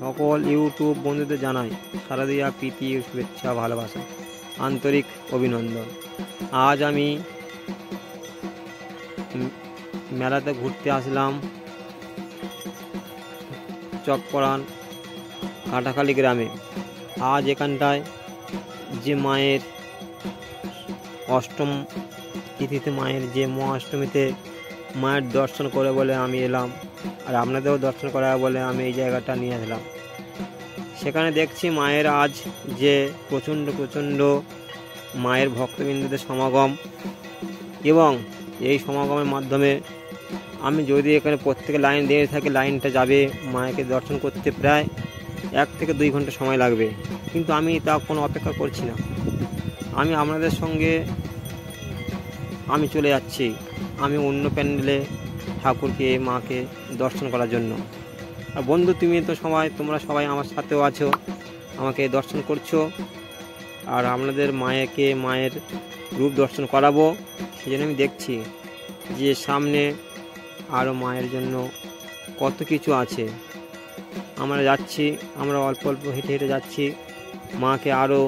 সকল ইউটিউব বন্ধুদের জানাই শারদীয়া প্রীতি শুভেচ্ছা ভালোবাসা আন্তরিক অভিনন্দন। আজ আমি মেলাতে ঘুরতে আসলাম চকপড়ান কাটাখালী গ্রামে। আজ এখানটায় যে মায়ের অষ্টম তিথিতে মায়ের যে মহাষ্টমীতে মায়ের দর্শন করে বলে আমি এলাম, আর আপনাদেরও দর্শন করা বলে আমি এই জায়গাটা নিয়ে আসলাম। সেখানে দেখছি মায়ের আজ যে প্রচণ্ড মায়ের ভক্তবৃন্দদের সমাগম, এবং এই সমাগমের মাধ্যমে আমি যদি এখানে প্রত্যেকে লাইন দিয়ে থাকি, লাইনটা যাবে মায়েকে দর্শন করতে প্রায় 1 থেকে 2 ঘন্টা সময় লাগবে, কিন্তু আমি তা কোনো অপেক্ষা করছি না। আমি আপনাদের সঙ্গে আমি চলে যাচ্ছি আমি অন্য প্যান্ডেলে ঠাকুরকে মাকে দর্শন করার জন্য। আর বন্ধু তোমরা সবাই আমার সাথেও আছো, আমাকে দর্শন করছো, আর আপনাদের মায়ের রূপ দর্শন করাবো। সেই জন্য আমি দেখছি যে সামনে আরও মায়ের জন্য কত কিছু আছে। আমরা অল্প হেঁটে হেঁটে যাচ্ছি। মাকে আরও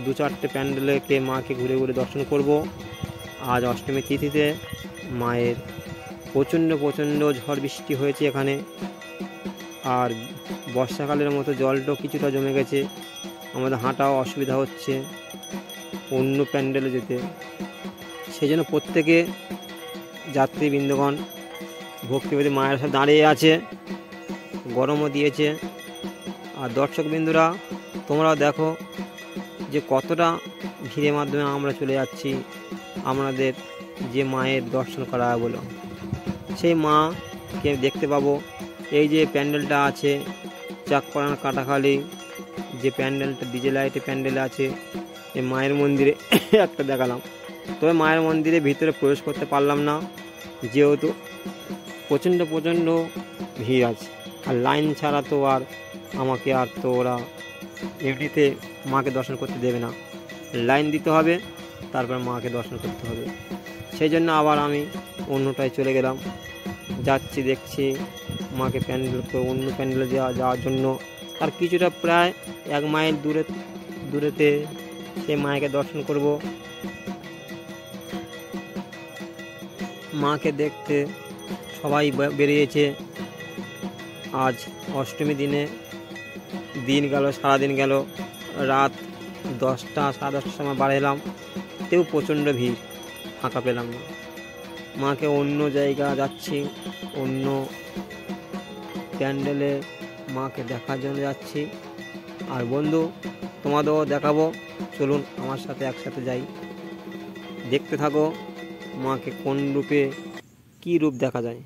2-4টে প্যান্ডেলকে মাকে ঘুরে ঘুরে দর্শন করব। আজ অষ্টমী তিথিতে মায়ের প্রচণ্ড ঝড় বৃষ্টি হয়েছে এখানে, আর বর্ষাকালের মতো জলটাও কিছুটা জমে গেছে। আমাদের হাঁটাও অসুবিধা হচ্ছে অন্য প্যান্ডেলে যেতে। সেই জন্য প্রত্যেকে যাত্রীবৃন্দগণ ভক্তিপতি মায়ের সাথে দাঁড়িয়ে আছে, গরমও দিয়েছে। আর দর্শকবৃন্দরা তোমরাও দেখো যে কতটা ভিড়ের মাধ্যমে আমরা চলে যাচ্ছি আমাদের যে মায়ের দর্শন করা বলো। সেই মাকে দেখতে পাবো। এই যে প্যান্ডেলটা আছে চকপড়ান কাটাখালী, যে প্যান্ডেলটা ডিজে লাইটে প্যান্ডেল আছে, এই মায়ের মন্দিরে একটা দেখালাম। তবে মায়ের মন্দিরে ভিতরে প্রবেশ করতে পারলাম না, যেহেতু প্রচণ্ড ভিড় আছে, আর লাইন ছাড়া তো আমাকে তো ওরা এমনিতে মাকে দর্শন করতে দেবে না, লাইন দিতে হবে, তারপর মাকে দর্শন করতে হবে। সেই জন্য আবার আমি অন্যটায় চলে গেলাম, দেখছি মাকে অন্য প্যান্ডেলে যাওয়ার জন্য। আর কিছুটা প্রায় 1 মাইল দূরেতে সেই মাকে দর্শন করব। মাকে দেখতে সবাই বেরিয়েছে। আজ অষ্টমী দিন গেল, সারাদিন গেল, রাত 10টা সাড়ে 10টার সময় বাড়ি এলাম, তেও প্রচণ্ড ভিড়, ফাঁকা পেলাম না। মাকে অন্য জায়গা যাচ্ছি, অন্য প্যান্ডেলে মাকে দেখার জন্য যাচ্ছি। আর বন্ধু তোমাদেরও দেখাবো, চলুন আমার সাথে একসাথে যাই, দেখতে থাকো মাকে কোন রূপে কী রূপ দেখা যায়।